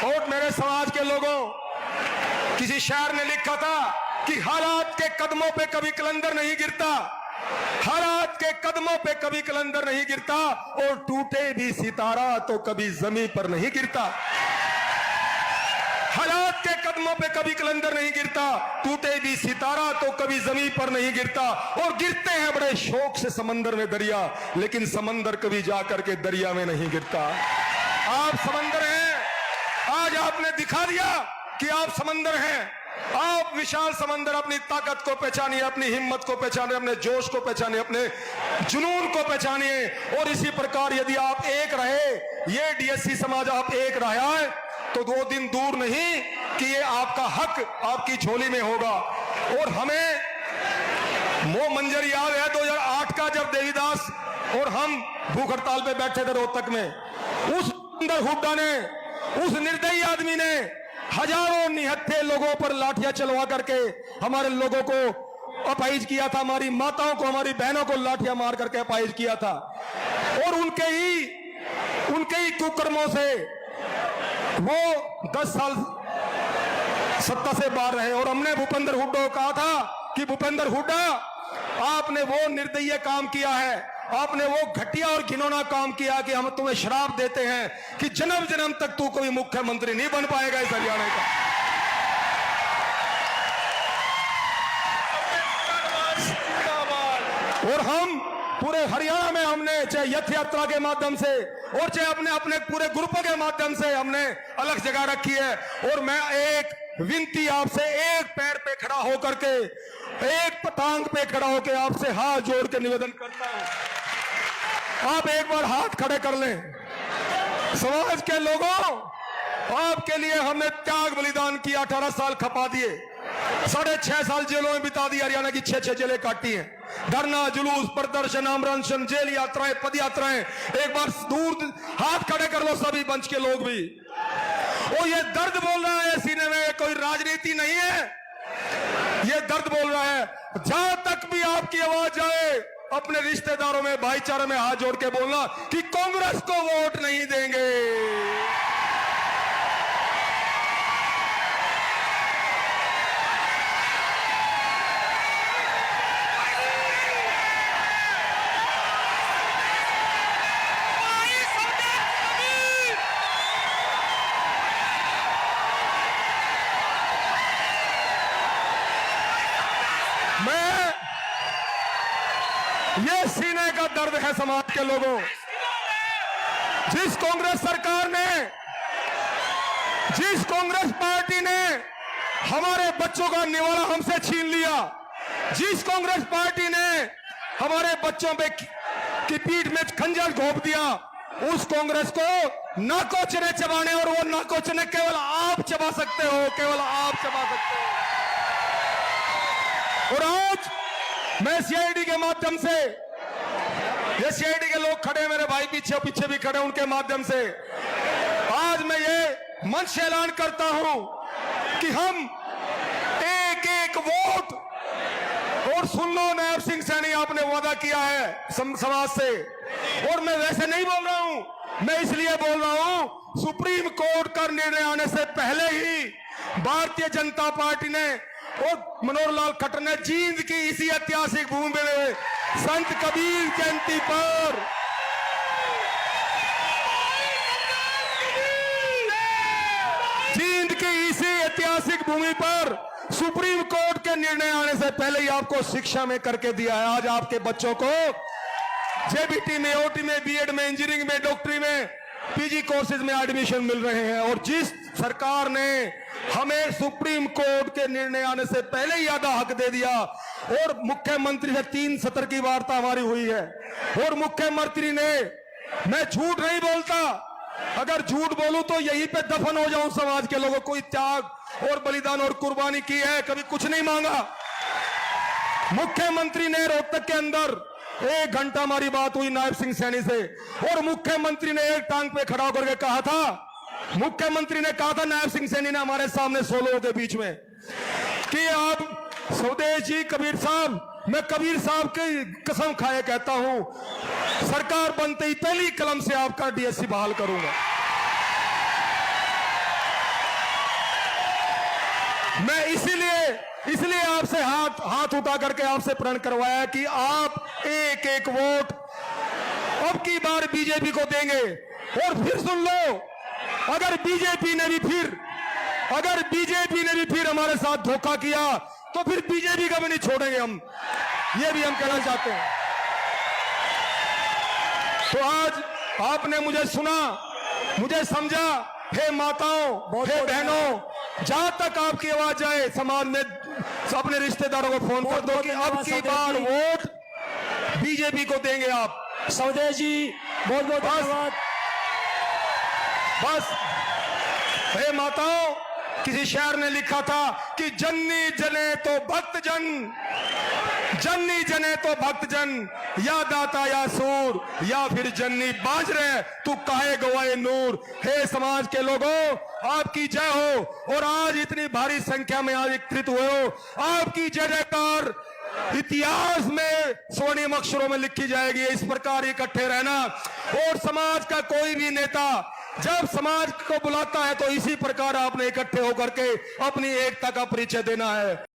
और मेरे समाज के लोगों, किसी शायर ने लिखा था कि हालात के कदमों पे कभी कलंदर नहीं गिरता, हालात के कदमों पे कभी कलंदर नहीं गिरता, और टूटे भी सितारा तो कभी जमीन पर नहीं गिरता। हालात के कदमों पे कभी कलंदर नहीं गिरता, टूटे भी सितारा तो कभी जमीन पर नहीं गिरता। और गिरते हैं बड़े शौक से समंदर में दरिया, लेकिन समंदर कभी जाकर के दरिया में नहीं गिरता। आप समंदर हैं, आज आपने दिखा दिया कि आप समंदर हैं। आप विशाल समंदर, अपनी ताकत को पहचानिए, अपनी हिम्मत को पहचानिए, अपने जोश को पहचानिए, अपने जुनून को पहचानिए। और इसी प्रकार यदि आप एक रहे, ये डीएससी समाज आप एक रहा है, तो 2 दिन दूर नहीं कि ये आपका हक आपकी झोली में होगा। और हमें वो मंजर याद है 2008 का, जब देवीदास और हम भूख हड़ताल पे बैठे थे रोहतक में। उस अंदर हुड्डा ने, उस निर्दयी आदमी ने हजारों निहत्थे लोगों पर लाठियां चलवा करके हमारे लोगों को अपाहिज किया था, हमारी माताओं को, हमारी बहनों को लाठियां मार करके अपाहिज किया था। और उनके ही कुकर्मों से वो 10 साल सत्ता से बाहर रहे। और हमने भूपेंद्र हुड्डा को कहा था कि भूपेंद्र हुड्डा, आपने वो निर्दयी काम किया है, आपने वो घटिया और घिनौना काम किया कि हम तुम्हें श्राप देते हैं कि जन्म जन्म तक तू कोई मुख्यमंत्री नहीं बन पाएगा इस हरियाणा का। और हम पूरे हरियाणा में हमने चाहे यथ यात्रा के माध्यम से और चाहे अपने पूरे ग्रुपों के माध्यम से हमने अलग जगह रखी है। और मैं एक विनती आपसे, एक पैर पे खड़ा होकर के, एक टांग पे खड़ा होकर आपसे हाथ जोड़ के निवेदन करता हूं, आप एक बार हाथ खड़े कर लें। समाज के लोगों, आपके लिए हमने त्याग बलिदान किया, 18 साल खपा दिए, 6.5 साल जेलों में बिता दी, हरियाणा की 6 जेलें काटी हैं। धरना, जुलूस, प्रदर्शन, आमरण, जेल यात्राएं, पद यात्राएं, एक बार दूर हाथ खड़े कर लो सभी मंच के लोग भी। और ये दर्द बोल रहा है सीने में, कोई राजनीति नहीं है, ये दर्द बोल रहा है। जहां तक भी आपकी आवाज जाए, अपने रिश्तेदारों में, भाईचारे में हाथ जोड़ के बोलना कि कांग्रेस को वोट नहीं देंगे। ये सीने का दर्द है समाज के लोगों। जिस कांग्रेस सरकार ने, जिस कांग्रेस पार्टी ने हमारे बच्चों का निवाला हमसे छीन लिया, जिस कांग्रेस पार्टी ने हमारे बच्चों पे की पीठ में खंजर घोंप दिया, उस कांग्रेस को नाकोचने चबाने, और वो नाकोचने केवल आप चबा सकते हो, केवल आप चबा सकते हो। और आज मैं सीआईडी के माध्यम से, ये सीआईडी के लोग खड़े, मेरे भाई पीछे पीछे भी खड़े, उनके माध्यम से आज मैं ये मंच से ऐलान करता हूं कि हम एक एक वोट, और सुन लो नायब सिंह सैनी, आपने वादा किया है समाज से, और मैं वैसे नहीं बोल रहा हूं, मैं इसलिए बोल रहा हूं, सुप्रीम कोर्ट का निर्णय आने से पहले ही भारतीय जनता पार्टी ने और मनोहर लाल खट्टर ने जींद की इसी ऐतिहासिक भूमि में संत कबीर जयंती पर जींद की इसी ऐतिहासिक भूमि पर सुप्रीम कोर्ट के निर्णय आने से पहले ही आपको शिक्षा में करके दिया है। आज आपके बच्चों को जेबीटी में, ओटी में, बीएड में, इंजीनियरिंग में, डॉक्टरी में, पीजी कोर्सेज में एडमिशन मिल रहे हैं। और जिस सरकार ने हमें सुप्रीम कोर्ट के निर्णय आने से पहले ही आधा हक दे दिया, और मुख्यमंत्री से 3 सत्र की वार्ता हमारी हुई है, और मुख्यमंत्री ने, मैं झूठ नहीं बोलता, अगर झूठ बोलूं तो यहीं पे दफन हो जाऊं समाज के लोगों, कोई त्याग और बलिदान और कुर्बानी की है, कभी कुछ नहीं मांगा। मुख्यमंत्री ने रोहतक के अंदर 1 घंटा हमारी बात हुई नायब सिंह सैनी से, और मुख्यमंत्री ने एक टांग पे खड़ा होकर के कहा था, मुख्यमंत्री ने कहा था नायब सिंह सैनी ने हमारे सामने 100 लोगों के बीच में, कि आप स्वदेश जी कबीर साहब, मैं कबीर साहब की कसम खाए कहता हूं, सरकार बनते ही पहली कलम से आपका डीएससी बहाल करूंगा। मैं इसलिए आपसे हाथ उठा करके आपसे प्रण करवाया कि आप एक एक वोट अब की बार बीजेपी को देंगे। और फिर सुन लो, अगर बीजेपी ने भी फिर हमारे साथ धोखा किया तो फिर बीजेपी का भी नहीं छोड़ेंगे हम, ये भी हम कहना चाहते हैं। तो आज आपने मुझे सुना, मुझे समझा। हे माताओं, हे बहनों, जहां तक आपकी आवाज जाए समाज में अपने रिश्तेदारों को फोन कर दो कि अब की बार वोट बीजेपी को देंगे आप। स्वदेश जी बहुत बहुत धन्यवाद। बस हे माताओं, किसी शायर ने लिखा था कि जन्नी जने तो भक्तजन, जन्नी जने तो भक्तजन, या दाता या सूर, या फिर जन्नी बाज रहे तू काहे गवाए नूर। हे समाज के लोगों, आपकी जय हो। और आज इतनी भारी संख्या में आज एकत्रित हुए हो, आपकी जय जयकार इतिहास में स्वर्णिम अक्षरों में लिखी जाएगी। इस प्रकार इकट्ठे रहना। और समाज का कोई भी नेता जब समाज को बुलाता है तो इसी प्रकार आपने इकट्ठे होकर के अपनी एकता का परिचय देना है।